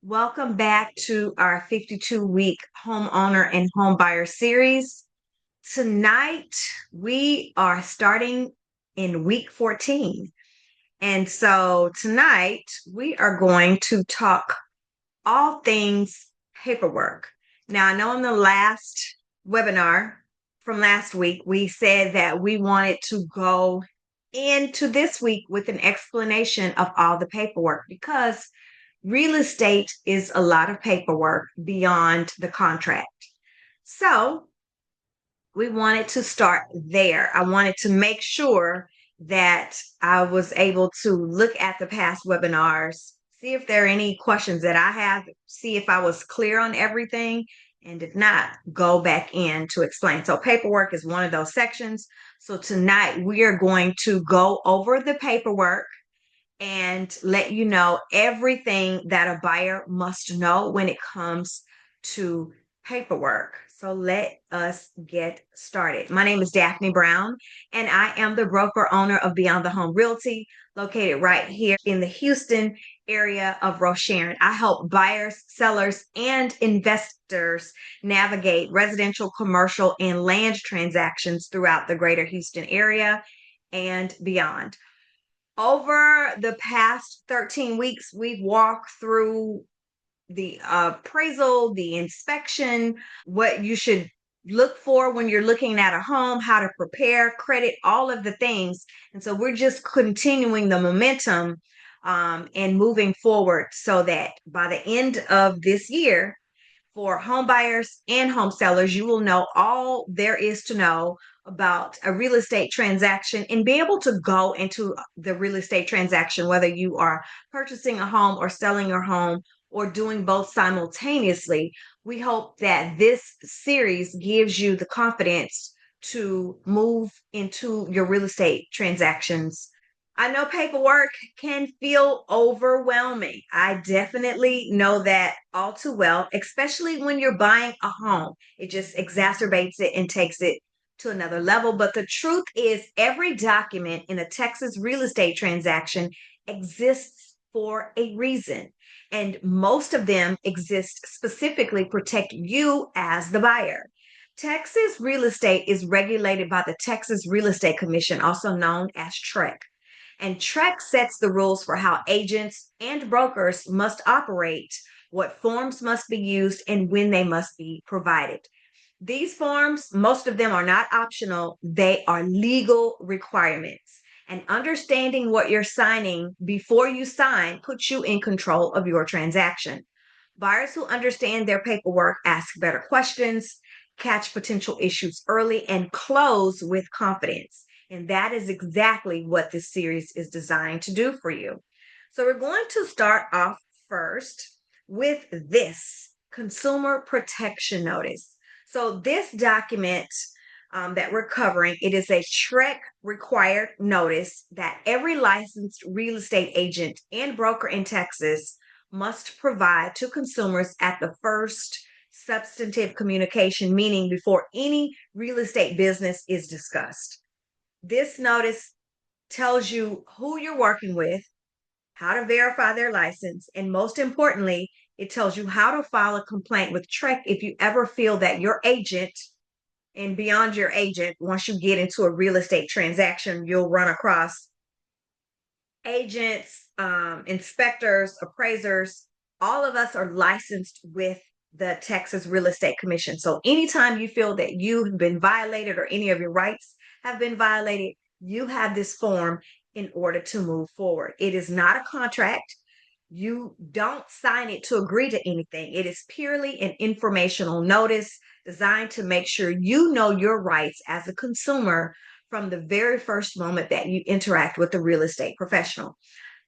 Welcome back to our 52-week homeowner and home buyer series. Tonight, we are starting in week 14. And so tonight, we are going to talk all things paperwork. Now, I know in the last webinar from last week, we said that we wanted to go into this week with an explanation of all the paperwork because real estate is a lot of paperwork beyond the contract. So we wanted to start there. I wanted to make sure that I was able to look at the past webinars, see if there are any questions that I have, see if I was clear on everything, and if not, go back in to explain. So paperwork is one of those sections. So tonight we are going to go over the paperwork and let you know everything that a buyer must know when it comes to paperwork. So let us get started. My name is Daphne Brown, and I am the broker owner of Beyond the Home Realty, located right here in the Houston area of Rosharon. I help buyers, sellers, and investors navigate residential, commercial, and land transactions throughout the greater Houston area and beyond. Over the past 13 weeks, we've walked through the appraisal, the inspection, what you should look for when you're looking at a home, how to prepare, credit, all of the things. And so we're just continuing the momentum and moving forward so that by the end of this year, for home buyers and home sellers, you will know all there is to know about a real estate transaction and be able to go into the real estate transaction, whether you are purchasing a home or selling your home or doing both simultaneously. We hope that this series gives you the confidence to move into your real estate transactions. I know paperwork can feel overwhelming. I definitely know that all too well, especially when you're buying a home. It just exacerbates it and takes it to another level. But the truth is, every document in a Texas real estate transaction exists for a reason. And most of them exist specifically protect you as the buyer. Texas real estate is regulated by the Texas Real Estate Commission, also known as TREC. And TREC sets the rules for how agents and brokers must operate, what forms must be used, and when they must be provided. These forms, most of them are not optional, they are legal requirements. And understanding what you're signing before you sign puts you in control of your transaction. Buyers who understand their paperwork ask better questions, catch potential issues early, and close with confidence. And that is exactly what this series is designed to do for you. So, we're going to start off first with this Consumer Protection Notice. So, this document that we're covering, it is a TREC required notice that every licensed real estate agent and broker in Texas must provide to consumers at the first substantive communication, meaning before any real estate business is discussed. This notice tells you who you're working with, how to verify their license, and most importantly, it tells you how to file a complaint with TREC if you ever feel that your agent and beyond your agent, once you get into a real estate transaction, you'll run across agents, inspectors, appraisers. All of us are licensed with the Texas Real Estate Commission. So anytime you feel that you have been violated or any of your rights have been violated, you have this form in order to move forward. It is not a contract. You don't sign it to agree to anything. It is purely an informational notice designed to make sure you know your rights as a consumer from the very first moment that you interact with the real estate professional.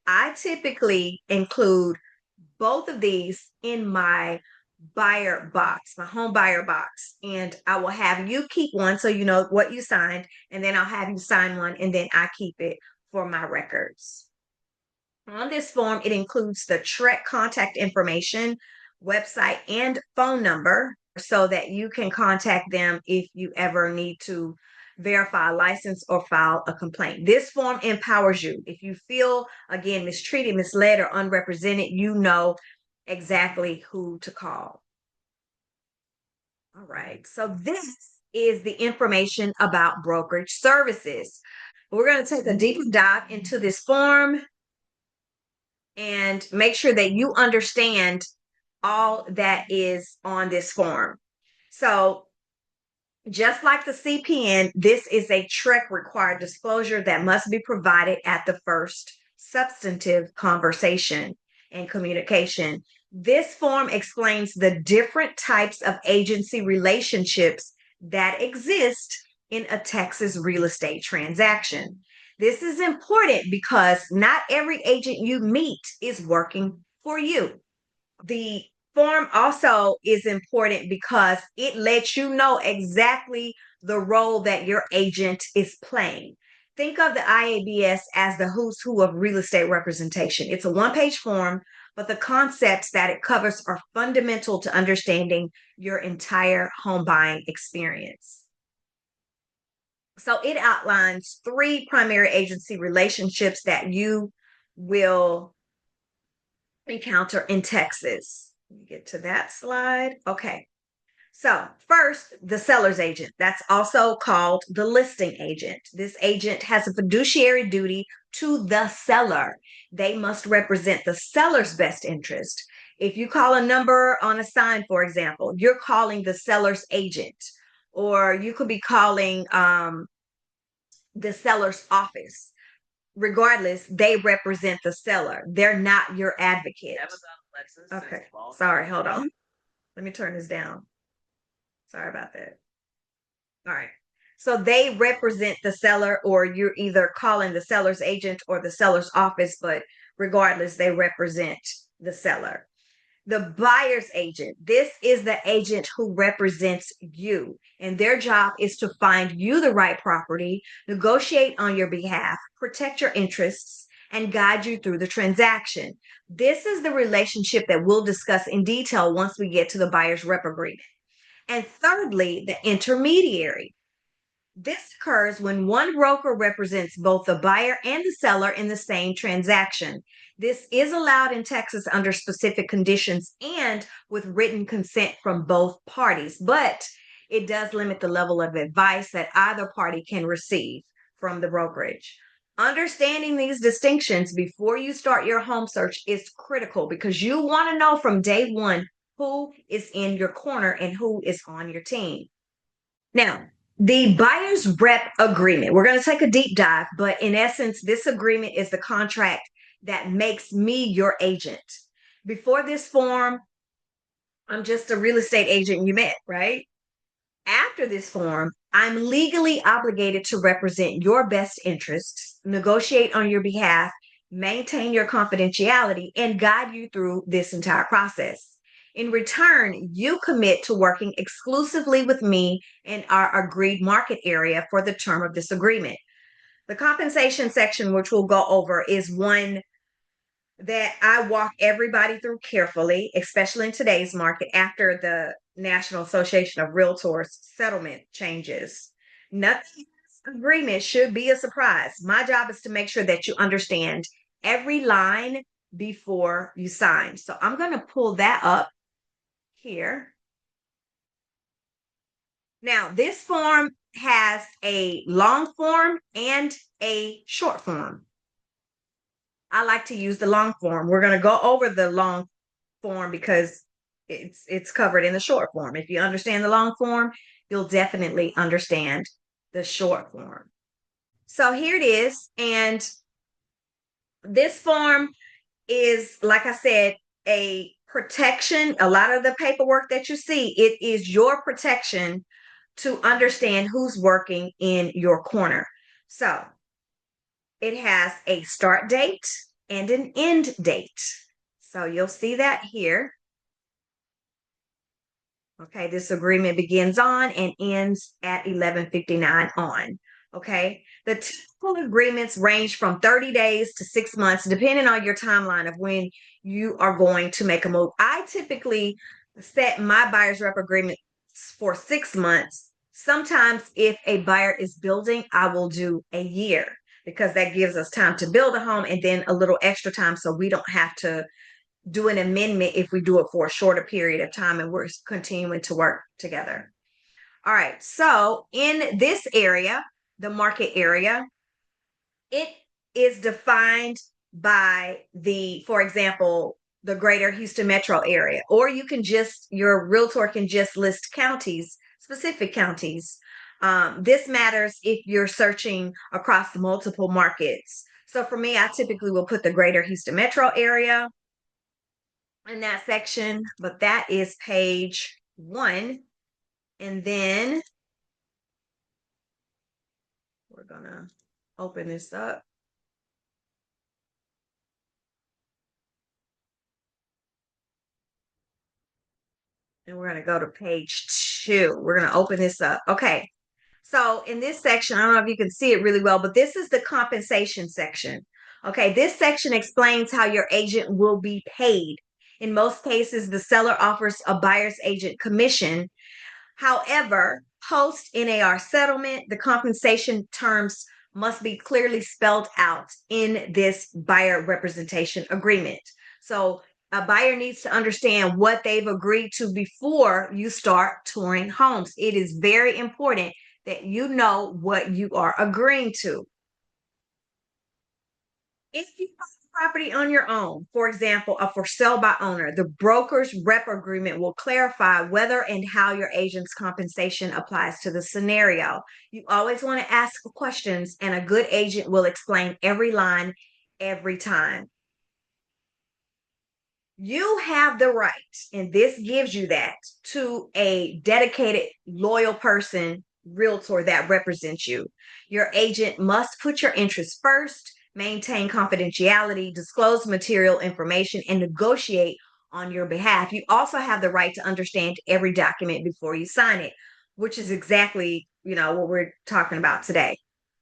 I typically include both of these in my buyer box, my home buyer box, and I will have you keep one so you know what you signed, and then I'll have you sign one, and then I keep it for my records. On this form, it includes the TREC contact information, website, and phone number so that you can contact them if you ever need to verify a license or file a complaint. This form empowers you. If you feel, again, mistreated, misled, or unrepresented, you know exactly who to call. All right. So this is the information about brokerage services. We're going to take a deeper dive into this form and make sure that you understand all that is on this form. So just like the CPN, this is a TREC required disclosure that must be provided at the first substantive conversation and communication. This form explains the different types of agency relationships that exist in a Texas real estate transaction. This is important because not every agent you meet is working for you. The form also is important because it lets you know exactly the role that your agent is playing. Think of the IABS as the who's who of real estate representation. It's a one-page form, but the concepts that it covers are fundamental to understanding your entire home buying experience. So it outlines three primary agency relationships that you will encounter in Texas. Let me get to that slide. Okay. So, first, the seller's agent. That's also called the listing agent. This agent has a fiduciary duty to the seller. They must represent the seller's best interest. If you call a number on a sign, for example, you're calling the seller's agent, or you could be calling the seller's office. Regardless, they represent the seller. They're not your advocate. Okay. Sorry, hold on. Let me turn this down. Sorry about that. All right. So they represent the seller, or you're either calling the seller's agent or the seller's office, but regardless, they represent the seller. The buyer's agent. This is the agent who represents you, and their job is to find you the right property, negotiate on your behalf, protect your interests, and guide you through the transaction. This is the relationship that we'll discuss in detail once we get to the buyer's rep agreement. And thirdly, the intermediary. This occurs when one broker represents both the buyer and the seller in the same transaction. This is allowed in Texas under specific conditions and with written consent from both parties, but it does limit the level of advice that either party can receive from the brokerage. Understanding these distinctions before you start your home search is critical because you want to know from day one who is in your corner and who is on your team. Now, the buyer's rep agreement, we're going to take a deep dive, but in essence, this agreement is the contract that makes me your agent. Before this form, I'm just a real estate agent you met, right? After this form, I'm legally obligated to represent your best interests, negotiate on your behalf, maintain your confidentiality, and guide you through this entire process. In return, you commit to working exclusively with me in our agreed market area for the term of this agreement. The compensation section, which we'll go over, is one that I walk everybody through carefully, especially in today's market after the National Association of Realtors settlement changes. Nothing in this agreement should be a surprise. My job is to make sure that you understand every line before you sign. So I'm going to pull that up here. Now, this form has a long form and a short form. I like to use the long form. We're going to go over the long form because it's covered in the short form. If you understand the long form, you'll definitely understand the short form. So here it is. And this form is, like I said, a protection. A lot of the paperwork that you see, it is your protection to understand who's working in your corner. So it has a start date and an end date. So you'll see that here. Okay, this agreement begins on and ends at 11:59 on. Okay, the typical agreements range from 30 days to 6 months, depending on your timeline of when you are going to make a move. I typically set my buyer's rep agreement for 6 months. Sometimes, if a buyer is building, I will do a year because that gives us time to build a home and then a little extra time so we don't have to do an amendment if we do it for a shorter period of time and we're continuing to work together. All right. So in this area, the market area, it is defined by for example, the greater Houston metro area, or your realtor can just list counties, specific counties. This matters if you're searching across multiple markets. So for me, I typically will put the greater Houston metro area in that section, but that is page 1. And then we're gonna open this up. And we're going to go to page 2. We're going to open this up. Okay. So in this section, I don't know if you can see it really well, but this is the compensation section. Okay. This section explains how your agent will be paid. In most cases, the seller offers a buyer's agent commission. However, post NAR settlement, the compensation terms must be clearly spelled out in this buyer representation agreement. So a buyer needs to understand what they've agreed to before you start touring homes. It is very important that you know what you are agreeing to. If you buy property on your own, for example, a for sale by owner, the broker's rep agreement will clarify whether and how your agent's compensation applies to the scenario. You always want to ask questions, and a good agent will explain every line every time. You have the right, and this gives you that, to a dedicated, loyal person, realtor that represents you. Your agent must put your interests first, maintain confidentiality, disclose material information, and negotiate on your behalf. You also have the right to understand every document before you sign it, which is exactly, what we're talking about today.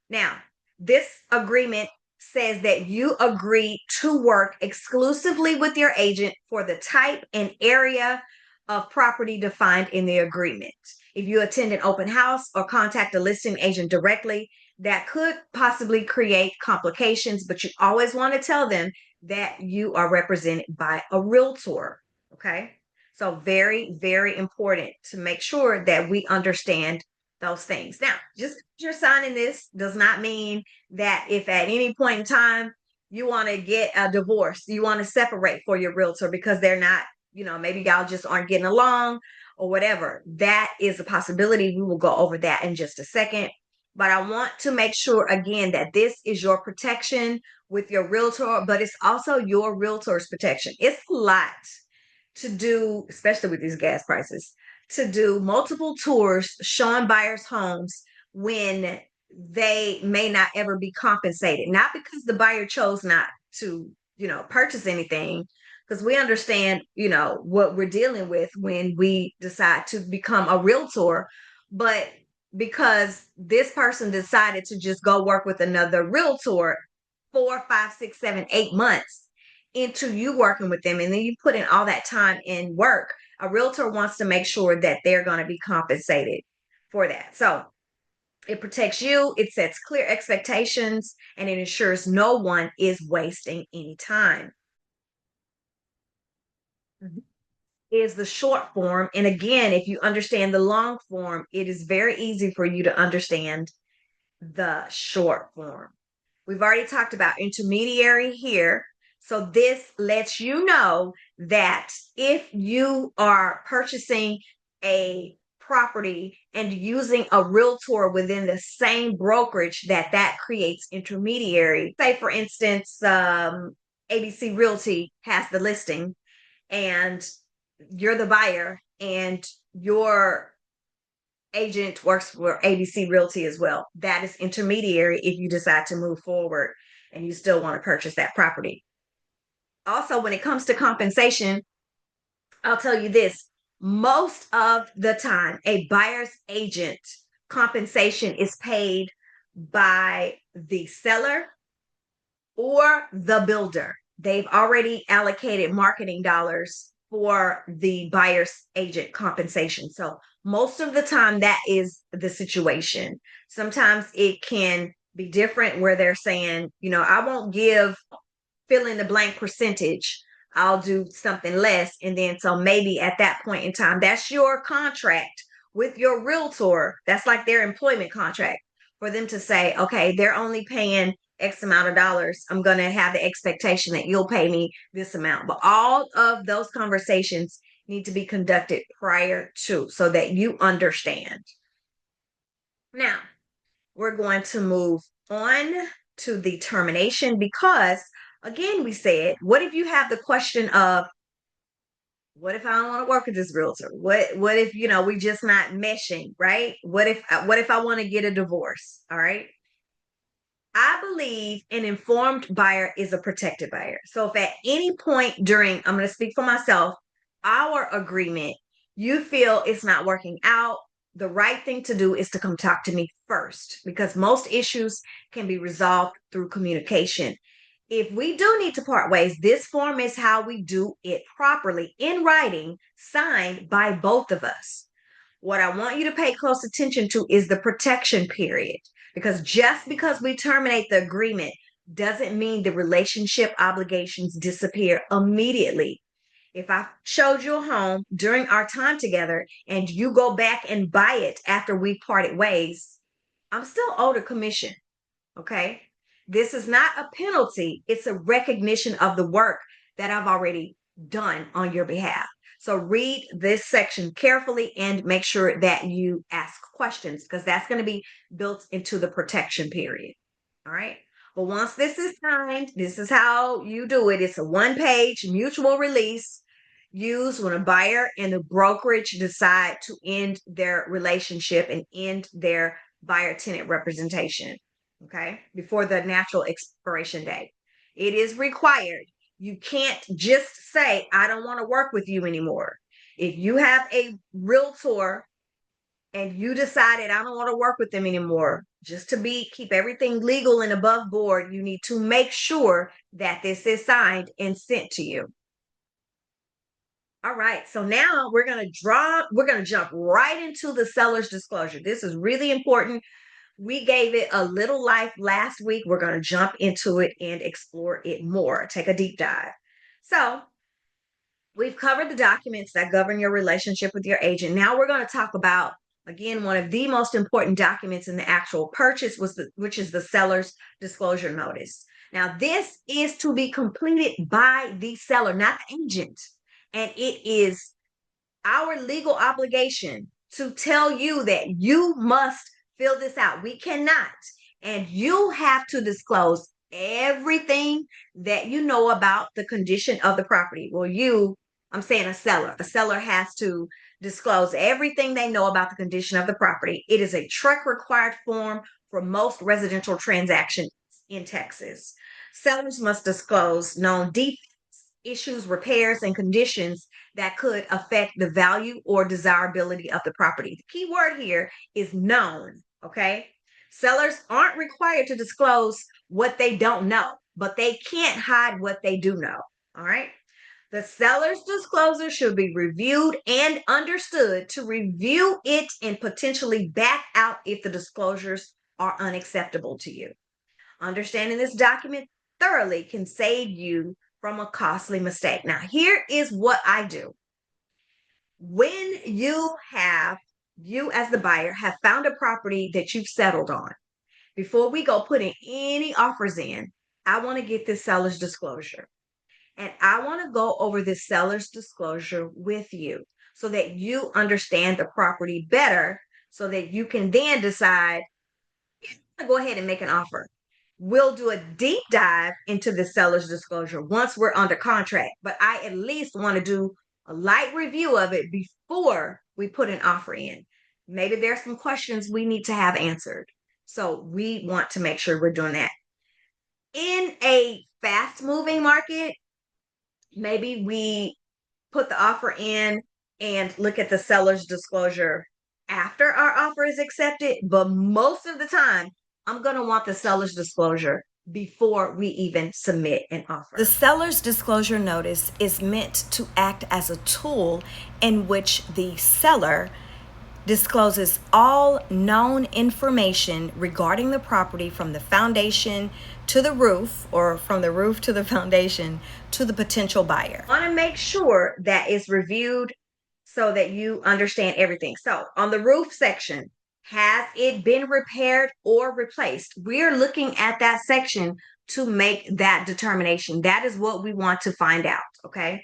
Now, this agreement says that you agree to work exclusively with your agent for the type and area of property defined in the agreement. If you attend an open house or contact a listing agent directly, that could possibly create complications, but you always want to tell them that you are represented by a realtor. Okay. So very, very important to make sure that we understand those things. Now, just you're signing this does not mean that if at any point in time you want to get a divorce, you want to separate for your realtor because they're not, maybe y'all just aren't getting along or whatever. That is a possibility. We will go over that in just a second. But I want to make sure again that this is your protection with your realtor, but it's also your realtor's protection. It's a lot to do, especially with these gas prices, to do multiple tours showing buyers homes when they may not ever be compensated. Not because the buyer chose not to, purchase anything, because we understand, what we're dealing with when we decide to become a realtor, but because this person decided to just go work with another realtor 4, 5, 6, 7, 8 months into you working with them, and then you put in all that time in work. A realtor wants to make sure that they're going to be compensated for that. So it protects you, it sets clear expectations, and it ensures no one is wasting any time. Is the short form. And again, if you understand the long form, it is very easy for you to understand the short form. We've already talked about intermediary here. So this lets you know that if you are purchasing a property and using a realtor within the same brokerage, that creates intermediary. Say, for instance, ABC Realty has the listing and you're the buyer and your agent works for ABC Realty as well. That is intermediary if you decide to move forward and you still want to purchase that property. Also, when it comes to compensation, I'll tell you this: most of the time, a buyer's agent compensation is paid by the seller or the builder. They've already allocated marketing dollars for the buyer's agent compensation. So most of the time, that is the situation. Sometimes it can be different where they're saying, I won't give fill in the blank percentage I'll do something less. And then, so maybe at that point in time, that's your contract with your realtor. That's like their employment contract for them to say, okay, they're only paying X amount of dollars. I'm going to have the expectation that you'll pay me this amount. But all of those conversations need to be conducted prior to, so that you understand. Now, we're going to move on to the termination, because again, we said, what if you have the question of, what if I don't want to work with this realtor? What if, we just not meshing, right? What if I want to get a divorce? All right. I believe an informed buyer is a protected buyer. So if at any point during, I'm going to speak for myself, our agreement, you feel it's not working out, the right thing to do is to come talk to me first, because most issues can be resolved through communication. If we do need to part ways, this form is how we do it properly, in writing, signed by both of us. What I want you to pay close attention to is the protection period, because just because we terminate the agreement doesn't mean the relationship obligations disappear immediately. If I showed you a home during our time together and you go back and buy it after we parted ways, I'm still owed a commission. Okay. This is not a penalty, it's a recognition of the work that I've already done on your behalf. So read this section carefully and make sure that you ask questions, because that's going to be built into the protection period. All right. But once this is signed, this is how you do it. It's a one-page mutual release used when a buyer and the brokerage decide to end their relationship and end their buyer tenant representation. Okay. Before the natural expiration date. It is required. You can't just say, I don't want to work with you anymore. If you have a realtor and you decided, I don't want to work with them anymore, just to keep everything legal and above board, you need to make sure that this is signed and sent to you. All right, so now we're going to jump right into the seller's disclosure. This is really important. We gave it a little life last week. We're going to jump into it and explore it more, take a deep dive. So we've covered the documents that govern your relationship with your agent. Now we're going to talk about, again, one of the most important documents in the actual purchase, which is the seller's disclosure notice. Now, this is to be completed by the seller, not the agent. And it is our legal obligation to tell you that you must fill this out. We cannot. And you have to disclose everything that you know about the condition of the property. Well, I'm saying a seller. A seller has to disclose everything they know about the condition of the property. It is a TREC required form for most residential transactions in Texas. Sellers must disclose known defects, issues, repairs, and conditions that could affect the value or desirability of the property. The key word here is known, okay? Sellers aren't required to disclose what they don't know, but they can't hide what they do know, all right? The seller's disclosure should be reviewed and understood to review it and potentially back out if the disclosures are unacceptable to you. Understanding this document thoroughly can save you from a costly mistake. Now, here is what I do. When you as the buyer, have found a property that you've settled on, before we go putting any offers in, I want to get this seller's disclosure. And I want to go over this seller's disclosure with you so that you understand the property better, so that you can then decide, go ahead and make an offer. We'll do a deep dive into the seller's disclosure once we're under contract, but I at least want to do a light review of it before we put an offer in. Maybe there's some questions we need to have answered. So we want to make sure we're doing that. In a fast moving market, maybe we put the offer in and look at the seller's disclosure after our offer is accepted. But most of the time, I'm going to want the seller's disclosure before we even submit an offer. The seller's disclosure notice is meant to act as a tool in which the seller discloses all known information regarding the property from the foundation to the roof, or from the roof to the foundation, to the potential buyer. Want to make sure that it's reviewed so that you understand everything. So on the roof section, has it been repaired or replaced? We're looking at that section to make that determination. That is what we want to find out. Okay.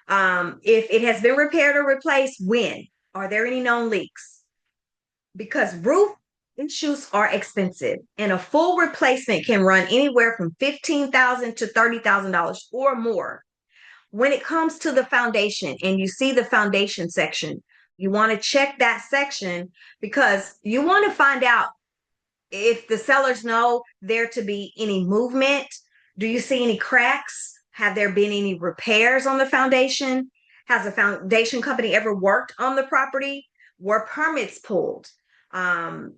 If it has been repaired or replaced, when? Are there any known leaks? Because roof issues are expensive, and a full replacement can run anywhere from $15,000 to $30,000 or more. When it comes to the foundation and you see the foundation section, you want to check that section because you want to find out if the sellers know there to be any movement. Do you see any cracks? Have there been any repairs on the foundation? Has the foundation company ever worked on the property? Were permits pulled? Um,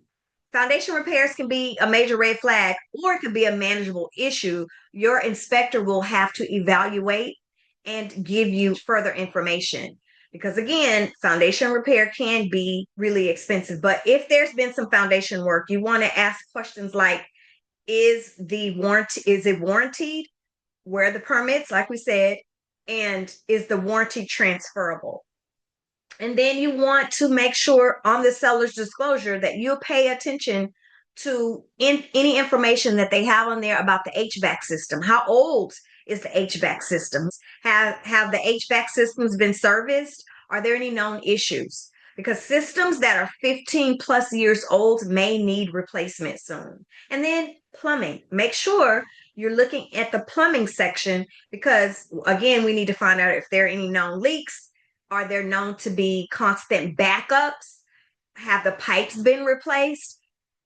Foundation repairs can be a major red flag, or it could be a manageable issue. Your inspector will have to evaluate and give you further information. Because again, foundation repair can be really expensive. But if there's been some foundation work, you want to ask questions like, is it warranted? Where are the permits, like we said, and is the warranty transferable? And then you want to make sure on the seller's disclosure that you pay attention to any information that they have on there about the HVAC system. How old is the HVAC system? Have the HVAC systems been serviced? Are there any known issues? Because systems that are 15 plus years old may need replacement soon. And then plumbing. Make sure you're looking at the plumbing section because, again, we need to find out if there are any known leaks. Are there known to be constant backups? Have the pipes been replaced?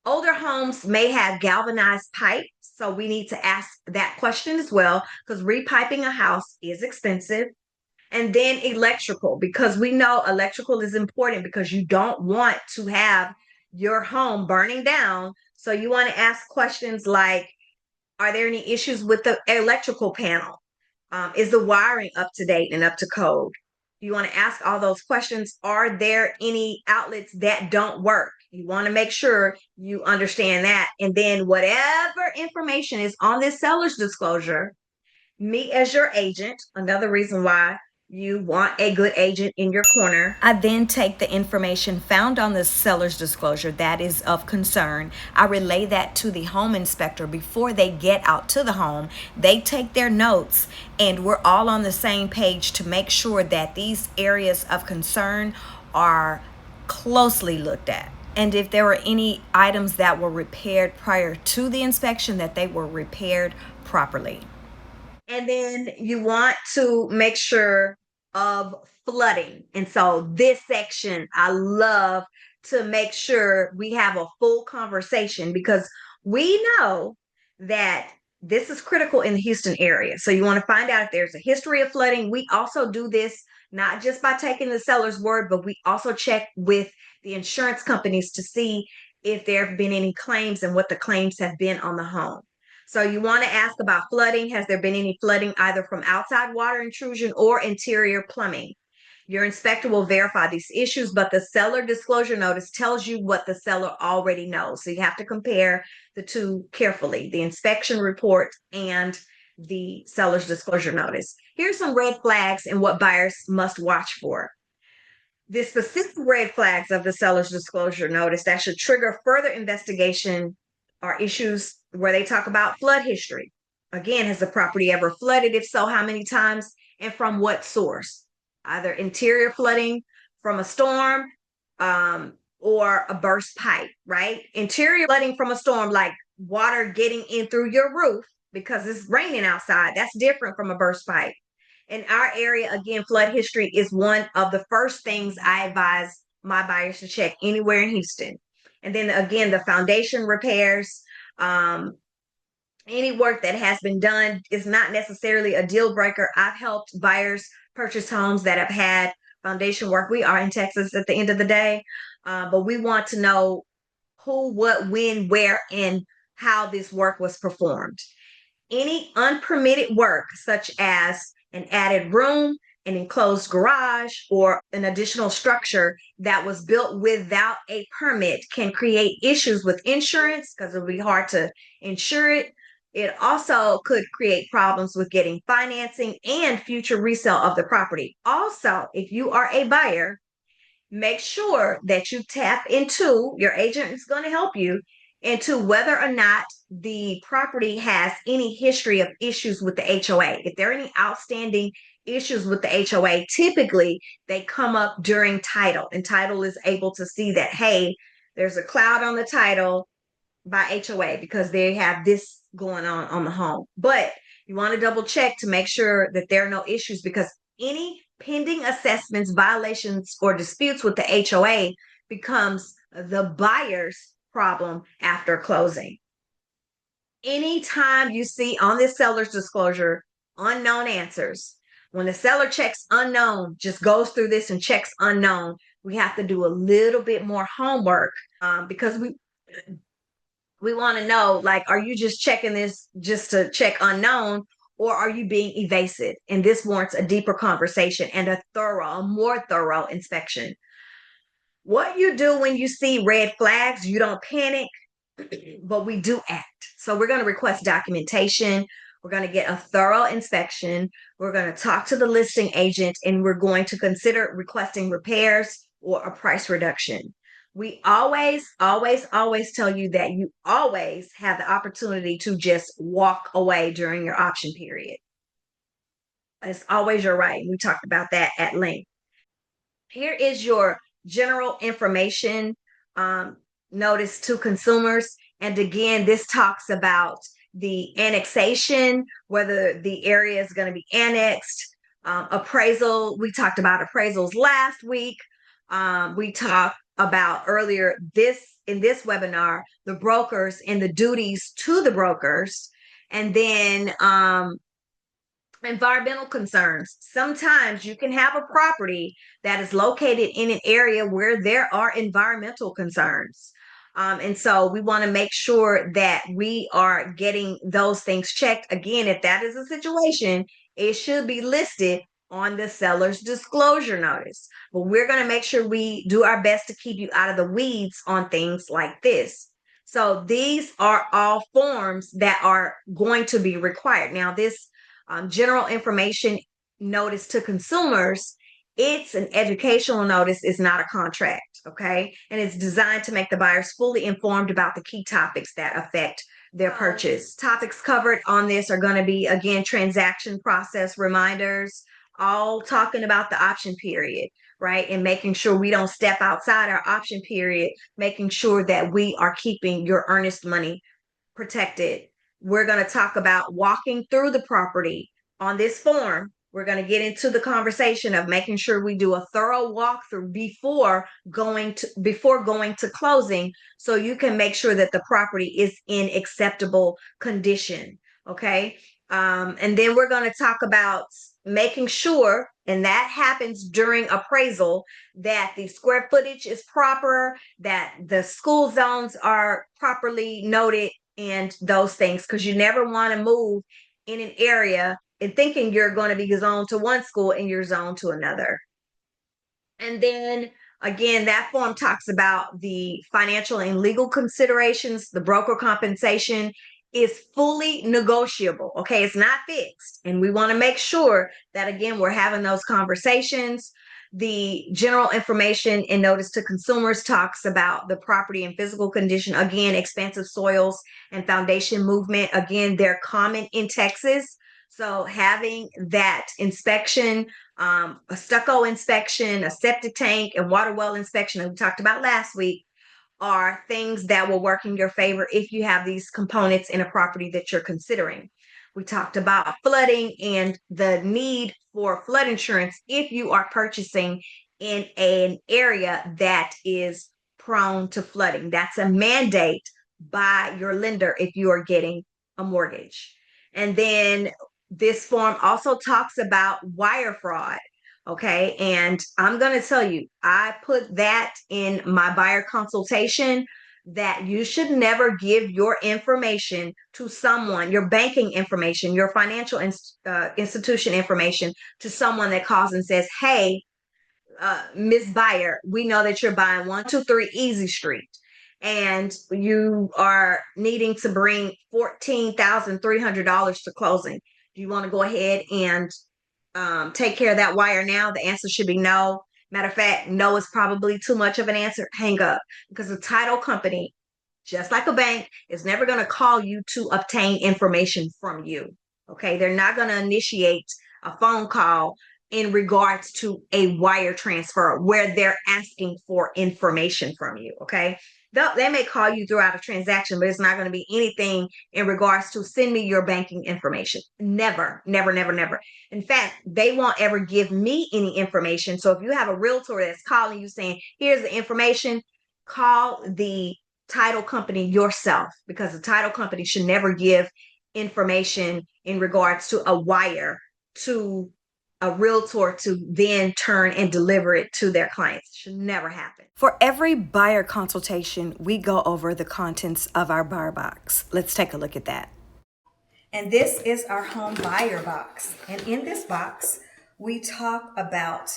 Older homes may have galvanized pipes, so we need to ask that question as well because repiping a house is expensive. And then electrical, because we know electrical is important because you don't want to have your home burning down. So you want to ask questions like, are there any issues with the electrical panel? Is the wiring up to date and up to code? You want to ask all those questions. Are there any outlets that don't work? You want to make sure you understand that. And then whatever information is on this seller's disclosure, me as your agent, another reason why you want a good agent in your corner. I then take the information found on the seller's disclosure that is of concern. I relay that to the home inspector before they get out to the home. They take their notes, and we're all on the same page to make sure that these areas of concern are closely looked at. And if there were any items that were repaired prior to the inspection, that they were repaired properly. And then you want to make sure of flooding. And so this section, I love to make sure we have a full conversation because we know that this is critical in the Houston area. So you want to find out if there's a history of flooding. We also do this not just by taking the seller's word, but we also check with the insurance companies to see if there have been any claims and what the claims have been on the home. So you want to ask about flooding. Has there been any flooding either from outside water intrusion or interior plumbing? Your inspector will verify these issues, but the seller disclosure notice tells you what the seller already knows. So you have to compare the two carefully, the inspection report and the seller's disclosure notice. Here's some red flags and what buyers must watch for. The specific red flags of the seller's disclosure notice that should trigger further investigation are issues where they talk about flood history. Again, has the property ever flooded? If so, how many times and from what source? Either interior flooding from a storm or a burst pipe, right? Interior flooding from a storm, like water getting in through your roof because it's raining outside. That's different from a burst pipe. In our area, again, flood history is one of the first things I advise my buyers to check anywhere in Houston. And then again, the foundation repairs, any work that has been done is not necessarily a deal breaker. I've helped buyers purchase homes that have had foundation work. We are in Texas at the end of the day, but we want to know who, what, when, where, and how this work was performed. Any unpermitted work, such as an added room, an enclosed garage or an additional structure that was built without a permit can create issues with insurance because it'll be hard to insure it. It also could create problems with getting financing and future resale of the property. Also, if you are a buyer, make sure that you tap into, your agent is going to help you, into whether or not the property has any history of issues with the HOA. If there are any outstanding issues with the HOA, typically they come up during title, and title is able to see that, hey, there's a cloud on the title by HOA because they have this going on the home. But you want to double check to make sure that there are no issues, because any pending assessments, violations, or disputes with the HOA becomes the buyer's problem after closing. Anytime you see on this seller's disclosure unknown answers, when the seller checks unknown, just goes through this and checks unknown, we have to do a little bit more homework, because we want to know, like, are you just checking this just to check unknown, or are you being evasive? And this warrants a deeper conversation and a more thorough inspection. What you do when you see red flags, you don't panic, but we do act. So we're going to request documentation. We're going to get a thorough inspection. We're going to talk to the listing agent, and we're going to consider requesting repairs or a price reduction. We always, always, always tell you that you always have the opportunity to just walk away during your option period. It's always your right. We talked about that at length. Here is your general information notice to consumers. And again, this talks about the annexation, whether the area is going to be annexed, appraisal. We talked about appraisals last week. We talked about earlier in this webinar, the brokers and the duties to the brokers. And then environmental concerns. Sometimes you can have a property that is located in an area where there are environmental concerns. And so we want to make sure that we are getting those things checked. Again, if that is a situation, it should be listed on the seller's disclosure notice. But we're going to make sure we do our best to keep you out of the weeds on things like this. So these are all forms that are going to be required. Now, this general information notice to consumers, it's an educational notice, it's not a contract, okay? And it's designed to make the buyers fully informed about the key topics that affect their purchase. Topics covered on this are going to be, again, transaction process reminders, all talking about the option period, right? And making sure we don't step outside our option period, making sure that we are keeping your earnest money protected. We're going to talk about walking through the property on this form. We're going to get into the conversation of making sure we do a thorough walkthrough before going to closing, so you can make sure that the property is in acceptable condition. Okay. And then we're going to talk about making sure, and that happens during appraisal, that the square footage is proper, that the school zones are properly noted, and those things, because you never want to move in an area and thinking you're going to be zoned to one school and you're zoned to another. And then again, that form talks about the financial and legal considerations. The broker compensation is fully negotiable. Okay, it's not fixed. And we want to make sure that, again, we're having those conversations. The general information and notice to consumers talks about the property and physical condition. Again, expansive soils and foundation movement. Again, they're common in Texas. So having that inspection, a stucco inspection, a septic tank, and water well inspection that we talked about last week, are things that will work in your favor if you have these components in a property that you're considering. We talked about flooding and the need for flood insurance if you are purchasing in an area that is prone to flooding. That's a mandate by your lender if you are getting a mortgage. And then this form also talks about wire fraud. Okay. And I'm going to tell you, I put that in my buyer consultation that you should never give your information to someone, your banking information, your financial institution information, to someone that calls and says, hey, Miss Buyer, we know that you're buying 123 Easy Street and you are needing to bring $14,300 to closing. Do you want to go ahead and take care of that wire now? The answer should be no. Matter of fact, no is probably too much of an answer. Hang up, because the title company, just like a bank, is never going to call you to obtain information from you. Okay, they're not going to initiate a phone call in regards to a wire transfer where they're asking for information from you. Okay, they may call you throughout a transaction, but it's not going to be anything in regards to send me your banking information. Never, never, never, never. In fact, they won't ever give me any information. So if you have a realtor that's calling you saying, here's the information, call the title company yourself, because the title company should never give information in regards to a wire to a realtor to then turn and deliver it to their clients. It should never happen. For every buyer consultation, we go over the contents of our buyer box. Let's take a look at that. And this is our home buyer box. And in this box, we talk about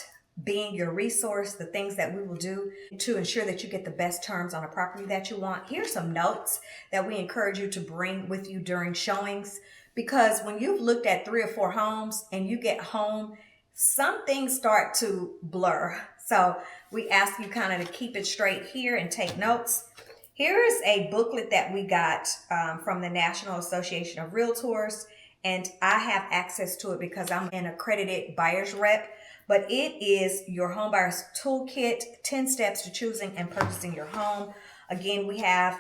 being your resource, the things that we will do to ensure that you get the best terms on a property that you want. Here's some notes that we encourage you to bring with you during showings, because when you've looked at 3 or 4 homes and you get home, some things start to blur. So we ask you kind of to keep it straight here and take notes. Here is a booklet that we got from the National Association of Realtors, and I have access to it because I'm an accredited buyer's rep. But it is your home buyer's toolkit, 10 steps to choosing and purchasing your home. Again, we have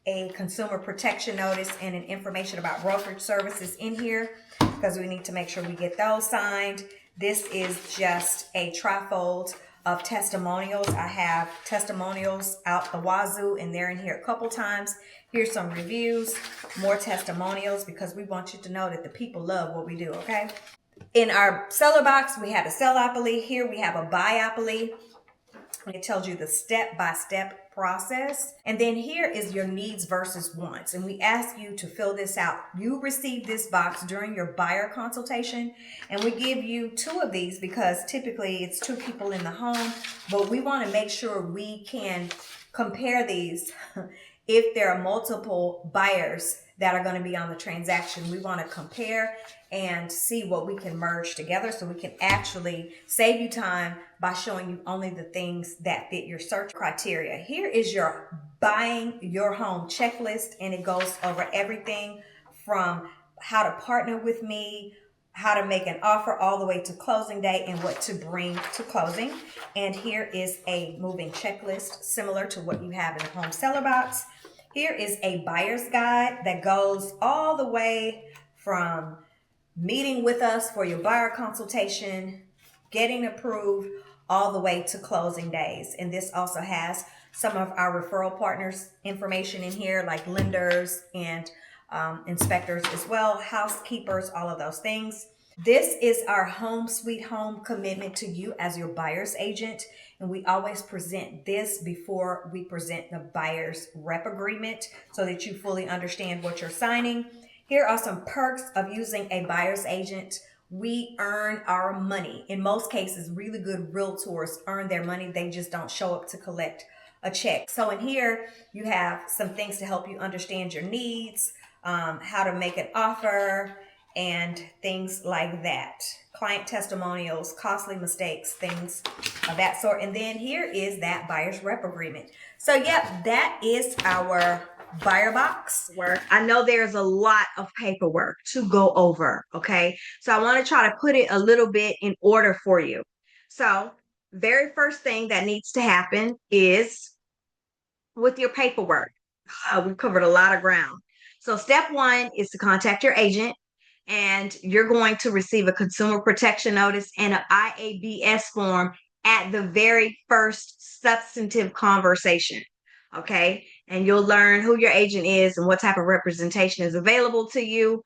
a consumer protection notice and an information about brokerage services in here, because we need to make sure we get those signed. This is just a trifold of testimonials. I have testimonials out the wazoo, and they're in here a couple times. Here's some reviews, more testimonials, because we want you to know that the people love what we do, okay? In our seller box, we have a sellopoly. Here we have a buyopoly. It tells you the step-by-step process. And then here is your needs versus wants. And we ask you to fill this out. You receive this box during your buyer consultation. And we give you 2 of these because typically it's 2 people in the home. But we want to make sure we can compare these. If there are multiple buyers that are going to be on the transaction, we want to compare and see what we can merge together, so we can actually save you time by showing you only the things that fit your search criteria. Here is your buying your home checklist, and it goes over everything from how to partner with me, how to make an offer, all the way to closing day and what to bring to closing. And here is a moving checklist similar to what you have in the home seller box. Here is a buyer's guide that goes all the way from meeting with us for your buyer consultation, getting approved, all the way to closing days. And this also has some of our referral partners information in here, like lenders and inspectors as well, housekeepers, all of those things. This is our home sweet home commitment to you as your buyer's agent. And we always present this before we present the buyer's rep agreement, so that you fully understand what you're signing. Here are some perks of using a buyer's agent. We earn our money. In most cases, really good realtors earn their money. They just don't show up to collect a check. So in here, you have some things to help you understand your needs, how to make an offer, and things like that. Client testimonials, costly mistakes, things of that sort. And then here is that buyer's rep agreement. So yep, that is our buyer box. I know there's a lot of paperwork to go over, okay? So I want to try to put it a little bit in order for you. So very first thing that needs to happen is with your paperwork. We've covered a lot of ground. So step 1 is to contact your agent, and you're going to receive a consumer protection notice and an IABS form at the very first substantive conversation, okay? And you'll learn who your agent is and what type of representation is available to you.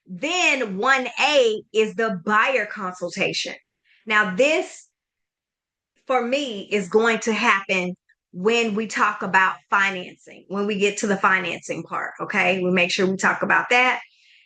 Then 1A is the buyer consultation. Now, this, for me, is going to happen when we talk about financing, when we get to the financing part. Okay, we make sure we talk about that.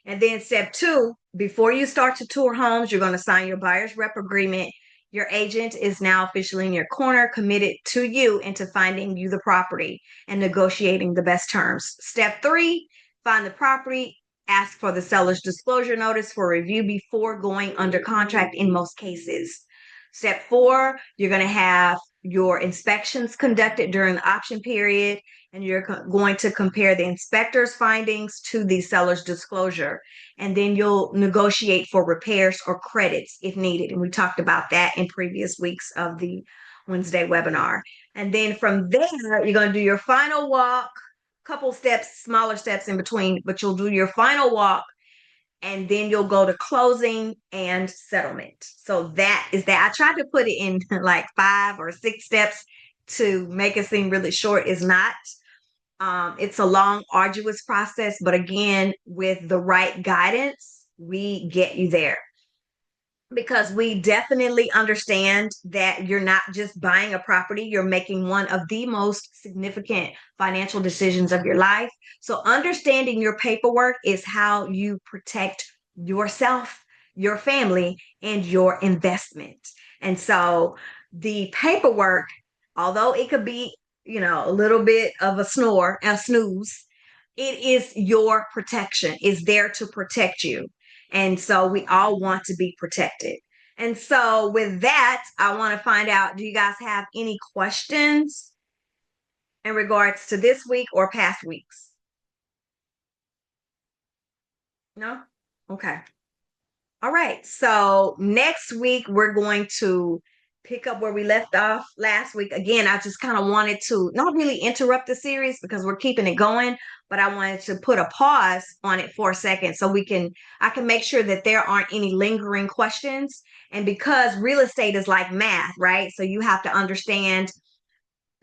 And then step 2, before you start to tour homes, you're going to sign your buyer's rep agreement. Your agent is now officially in your corner, committed to you and to finding you the property and negotiating the best terms. Step 3, find the property, ask for the seller's disclosure notice for review before going under contract in most cases. Step 4, you're going to have your inspections conducted during the option period, and you're going to compare the inspector's findings to the seller's disclosure. And then you'll negotiate for repairs or credits if needed. And we talked about that in previous weeks of the Wednesday webinar. And then from there, you're going to do your final walk, couple steps, smaller steps in between, but you'll do your final walk, and then you'll go to closing and settlement. So that is that. I tried to put it in like 5 or 6 steps to make it seem really short. It's not. It's a long, arduous process, but again, with the right guidance, we get you there. Because we definitely understand that you're not just buying a property, you're making one of the most significant financial decisions of your life. So, understanding your paperwork is how you protect yourself, your family, and your investment. And so, the paperwork, although it could be, a little bit of a snooze, it is your protection. It's there to protect you. And so we all want to be protected. And so with that, I want to find out, do you guys have any questions in regards to this week or past weeks? No? Okay. All right. So next week, we're going to pick up where we left off last week. Again, I just kind of wanted to not really interrupt the series because we're keeping it going, but I wanted to put a pause on it for a second so I can make sure that there aren't any lingering questions. And because real estate is like math, right? So you have to understand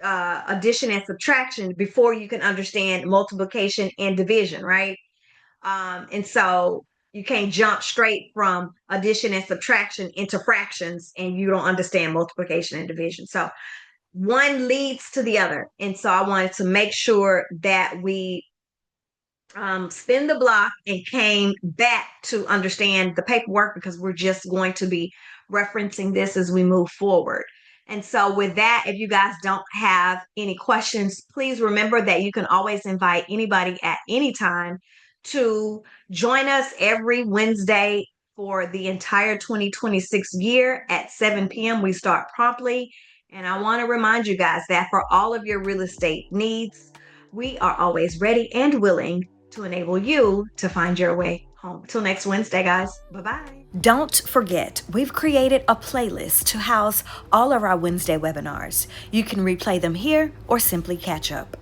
addition and subtraction before you can understand multiplication and division, right? And so you can't jump straight from addition and subtraction into fractions and you don't understand multiplication and division. So one leads to the other. And so I wanted to make sure that we spin the block and came back to understand the paperwork, because we're just going to be referencing this as we move forward. And so with that, if you guys don't have any questions, please remember that you can always invite anybody at any time to join us every Wednesday for the entire 2026 year at 7 p.m. We start promptly. And I want to remind you guys that for all of your real estate needs, we are always ready and willing to enable you to find your way home. Till next Wednesday, guys. Bye-bye. Don't forget, we've created a playlist to house all of our Wednesday webinars. You can replay them here or simply catch up.